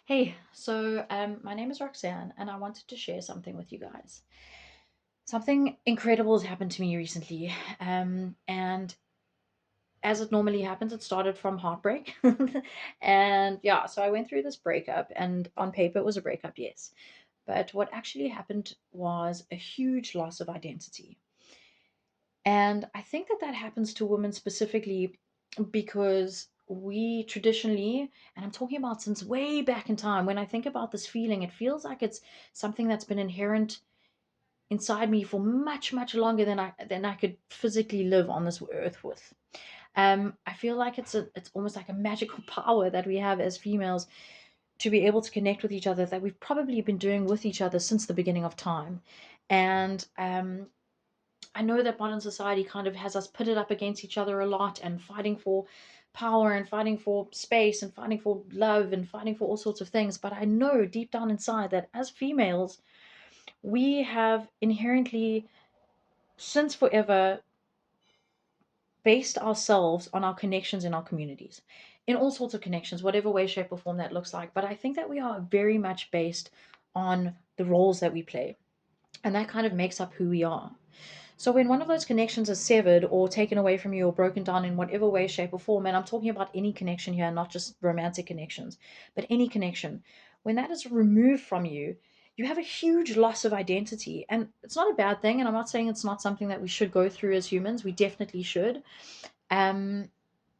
Hey, my name is Roxanne, and I wanted to share something with you guys. Something incredible has happened to me recently, and as it normally happens, it started from heartbreak. And yeah, so I went through this breakup, and on paper, it was a breakup, yes. But what actually happened was a huge loss of identity. And I think that that happens to women specifically because we traditionally, and I'm talking about since way back in time, when I think about this feeling, it feels like it's something that's been inherent inside me for much, much longer than I could physically live on this earth with. I feel like it's almost like a magical power that we have as females to be able to connect with each other that we've probably been doing with each other since the beginning of time. And I know that modern society kind of has us pitted up against each other a lot and fighting for power and fighting for space and fighting for love and fighting for all sorts of things. But I know deep down inside that as females, we have inherently, since forever, based ourselves on our connections in our communities, in all sorts of connections, whatever way, shape, or form that looks like. But I think that we are very much based on the roles that we play. And that kind of makes up who we are. So when one of those connections is severed or taken away from you or broken down in whatever way, shape, or form, and I'm talking about any connection here, not just romantic connections, but any connection, when that is removed from you, you have a huge loss of identity. And it's not a bad thing. And I'm not saying it's not something that we should go through as humans. We definitely should. Um,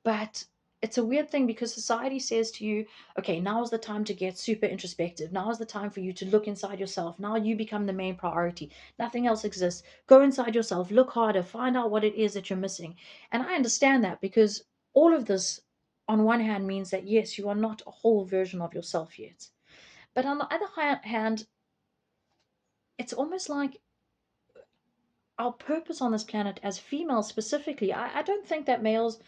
but it's a weird thing because society says to you, okay, now is the time to get super introspective. Now is the time for you to look inside yourself. Now you become the main priority. Nothing else exists. Go inside yourself, look harder, find out what it is that you're missing. And I understand that because all of this, on one hand, means that yes, you are not a whole version of yourself yet. But on the other hand, it's almost like our purpose on this planet as females specifically, I don't think that males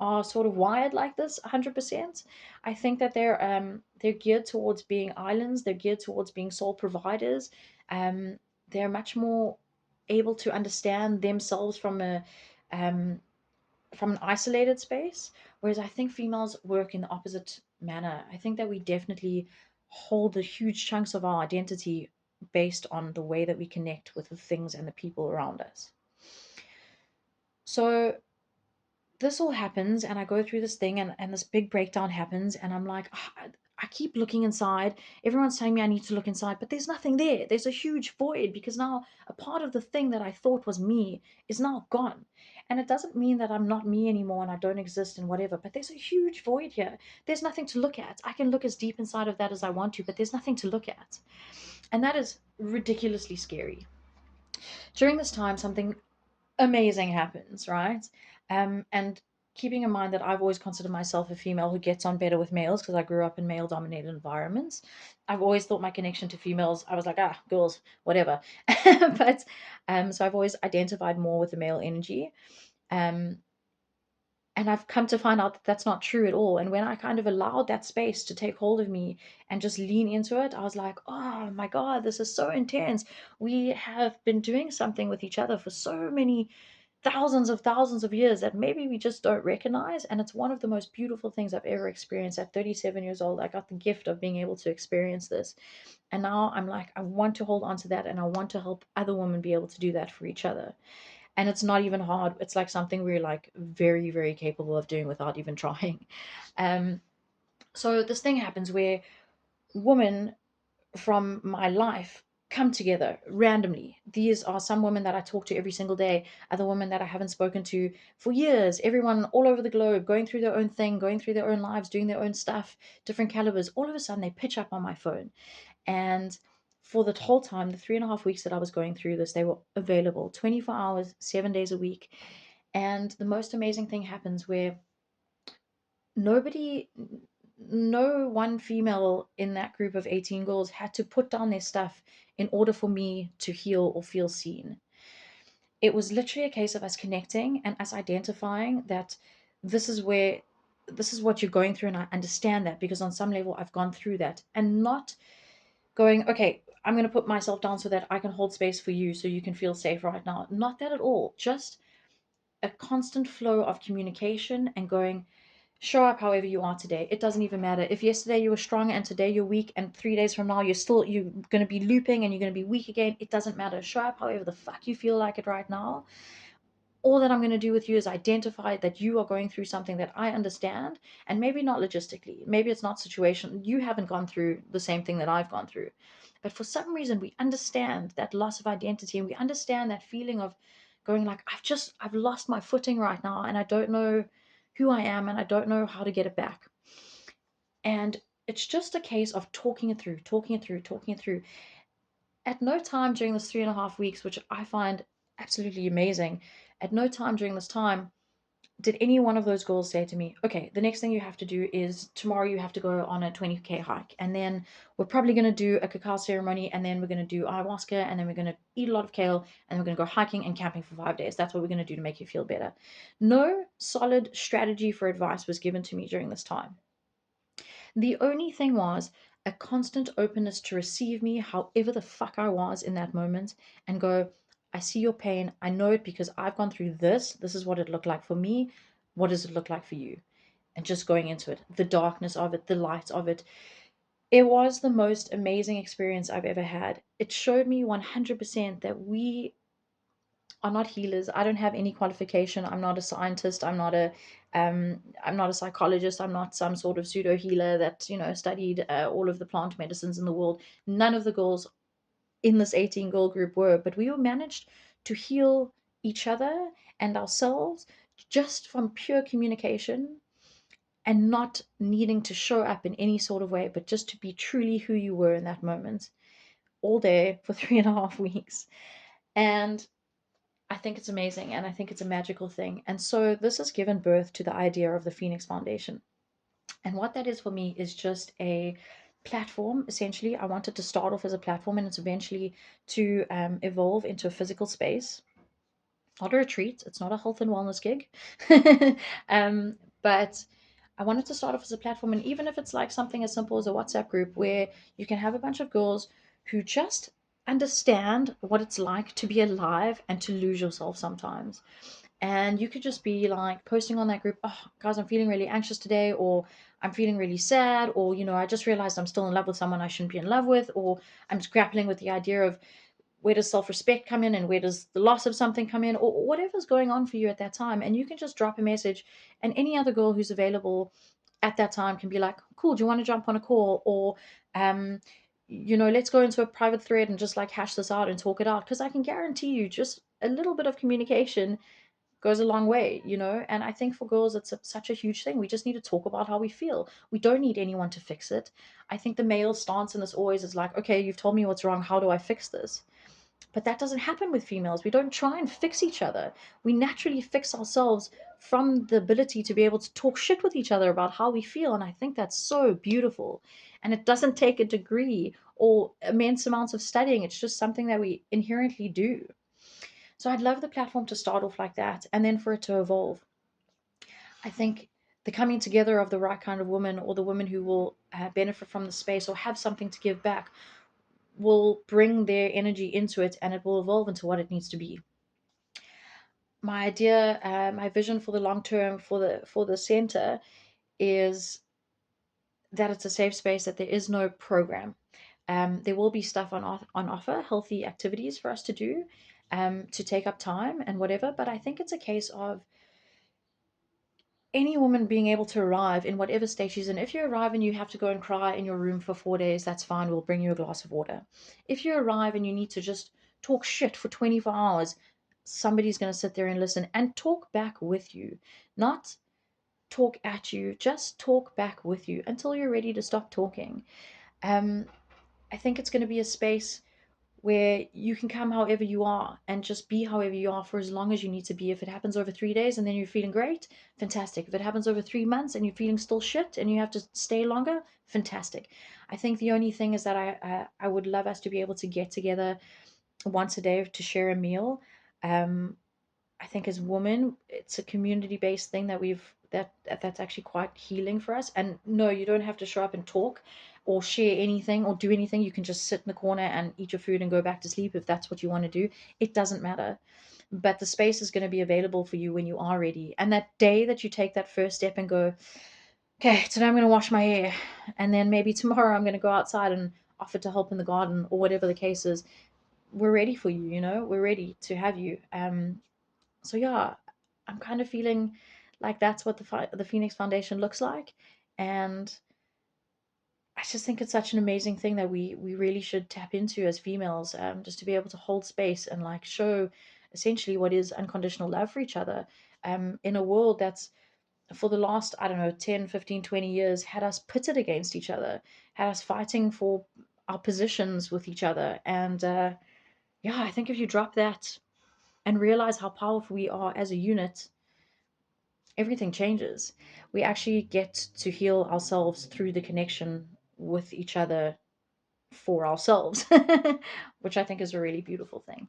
are sort of wired like this 100%. I think that they're geared towards being islands, they're geared towards being sole providers. um they're much more able to understand themselves um from an isolated space, whereas I think females work in the opposite manner. I think that we definitely hold the huge chunks of our identity based on the way that we connect with the things and the people around us. So this all happens, and I go through this thing, and this big breakdown happens, and I'm like, "Ah, I keep looking inside. Everyone's telling me I need to look inside, but there's nothing there. There's a huge void because now a part of the thing that I thought was me is now gone. And it doesn't mean that I'm not me anymore and I don't exist and whatever, but there's a huge void here. There's nothing to look at. I can look as deep inside of that as I want to, but there's nothing to look at. And that is ridiculously scary. During this time, something amazing happens, right? And keeping in mind that I've always considered myself a female who gets on better with males because I grew up in male dominated environments. I've always thought my connection to females, I was like, girls, whatever. But so I've always identified more with the male energy. Um, and I've come to find out that that's not true at all. And when I kind of allowed that space to take hold of me and just lean into it, I was like, oh my God, this is so intense. We have been doing something with each other for so many thousands of years that maybe we just don't recognize. And it's one of the most beautiful things I've ever experienced. At 37 years old, I got the gift of being able to experience this. And now I'm like, I want to hold on to that and I want to help other women be able to do that for each other. And it's not even hard. It's like something we're like very, very capable of doing without even trying. Um, so this thing happens where women from my life come together randomly. These are some women that I talk to every single day, other women that I haven't spoken to for years, everyone all over the globe going through their own thing, going through their own lives, doing their own stuff, different calibers. All of a sudden, they pitch up on my phone. And for the whole time, the 3.5 weeks that I was going through this, they were available 24 hours, 7 days a week. And the most amazing thing happens where nobody, no one female in that group of 18 girls had to put down their stuff in order for me to heal or feel seen. It was literally a case of us connecting and us identifying that this is where this is what you're going through, and I understand that because on some level I've gone through that, and not going, okay, I'm going to put myself down so that I can hold space for you so you can feel safe right now. Not that at all. Just a constant flow of communication and going, Show up however you are today. It doesn't even matter. If yesterday you were strong and today you're weak and 3 days from now you're gonna be looping and you're gonna be weak again, it doesn't matter. Show up however the fuck you feel like it right now. All that I'm going to do with you is identify that you are going through something that I understand, and maybe not logistically, maybe it's not situation, you haven't gone through the same thing that I've gone through, but for some reason we understand that loss of identity, and we understand that feeling of going like, I've lost my footing right now, and I don't know who I am, and I don't know how to get it back. And it's just a case of talking it through, talking it through, talking it through. At no time during this 3.5 weeks, which I find absolutely amazing, at no time during this time did any one of those girls say to me, okay, the next thing you have to do is tomorrow you have to go on a 20K hike. And then we're probably going to do a cacao ceremony. And then we're going to do ayahuasca. And then we're going to eat a lot of kale. And we're going to go hiking and camping for 5 days. That's what we're going to do to make you feel better. No solid strategy for advice was given to me during this time. The only thing was a constant openness to receive me however the fuck I was in that moment and go, I see your pain. I know it because I've gone through this. This is what it looked like for me. What does it look like for you? And just going into it, the darkness of it, the light of it. It was the most amazing experience I've ever had. It showed me 100% that we are not healers. I don't have any qualification. I'm not a scientist. I'm not a psychologist. I'm not some sort of pseudo healer that studied all of the plant medicines in the world. None of the girls in this 18 girl group were, but we all managed to heal each other and ourselves just from pure communication and not needing to show up in any sort of way, but just to be truly who you were in that moment all day for 3.5 weeks. And I think it's amazing and I think it's a magical thing. And so this has given birth to the idea of the Phoenix Foundation. And what that is for me is just a platform. Essentially, I wanted to start off as a platform and it's eventually to evolve into a physical space. Not a retreat, it's not a health and wellness gig. But I wanted to start off as a platform. And even if it's like something as simple as a WhatsApp group where you can have a bunch of girls who just understand what it's like to be alive and to lose yourself sometimes. And you could just be like posting on that group, oh, guys, I'm feeling really anxious today, or I'm feeling really sad, or, I just realized I'm still in love with someone I shouldn't be in love with, or I'm just grappling with the idea of where does self-respect come in and where does the loss of something come in, or whatever's going on for you at that time. And you can just drop a message, and any other girl who's available at that time can be like, cool, do you want to jump on a call? Or let's go into a private thread and just like hash this out and talk it out, because I can guarantee you just a little bit of communication goes a long way. And I think for girls, it's such a huge thing. We just need to talk about how we feel. We don't need anyone to fix it. I think the male stance in this always is like, okay, you've told me what's wrong. How do I fix this? But that doesn't happen with females. We don't try and fix each other. We naturally fix ourselves from the ability to be able to talk shit with each other about how we feel. And I think that's so beautiful. And it doesn't take a degree or immense amounts of studying. It's just something that we inherently do. So I'd love the platform to start off like that and then for it to evolve. I think the coming together of the right kind of woman, or the women who will benefit from the space or have something to give back, will bring their energy into it and it will evolve into what it needs to be. My idea, my vision for the long term for the center is that it's a safe space, that there is no program. There will be stuff on offer, healthy activities for us to do, to take up time and whatever. But I think it's a case of any woman being able to arrive in whatever state she's in. If you arrive and you have to go and cry in your room for 4 days, that's fine. We'll bring you a glass of water. If you arrive and you need to just talk shit for 24 hours, somebody's going to sit there and listen and talk back with you. Not talk at you, just talk back with you until you're ready to stop talking. Um, I think it's going to be a space where you can come however you are and just be however you are for as long as you need to be. If it happens over 3 days and then you're feeling great, fantastic. If it happens over 3 months and you're feeling still shit and you have to stay longer, fantastic. I think the only thing is that I would love us to be able to get together once a day to share a meal. Um, I think as women, it's a community based thing that's actually quite healing for us. And no, you don't have to show up and talk or share anything or do anything. You can just sit in the corner and eat your food and go back to sleep if that's what you want to do. It doesn't matter. But the space is going to be available for you when you are ready. And that day that you take that first step and go, okay, today I'm going to wash my hair. And then maybe tomorrow I'm going to go outside and offer to help in the garden or whatever the case is. We're ready for you, you know, we're ready to have you. So yeah, I'm kind of feeling like that's what the Phoenix Foundation looks like. And I just think it's such an amazing thing that we really should tap into as females, just to be able to hold space and like show essentially what is unconditional love for each other, in a world that's for the last, I don't know, 10, 15, 20 years had us pitted against each other, had us fighting for our positions with each other. And yeah, I think if you drop that and realize how powerful we are as a unit, everything changes. We actually get to heal ourselves through the connection with each other for ourselves, which I think is a really beautiful thing.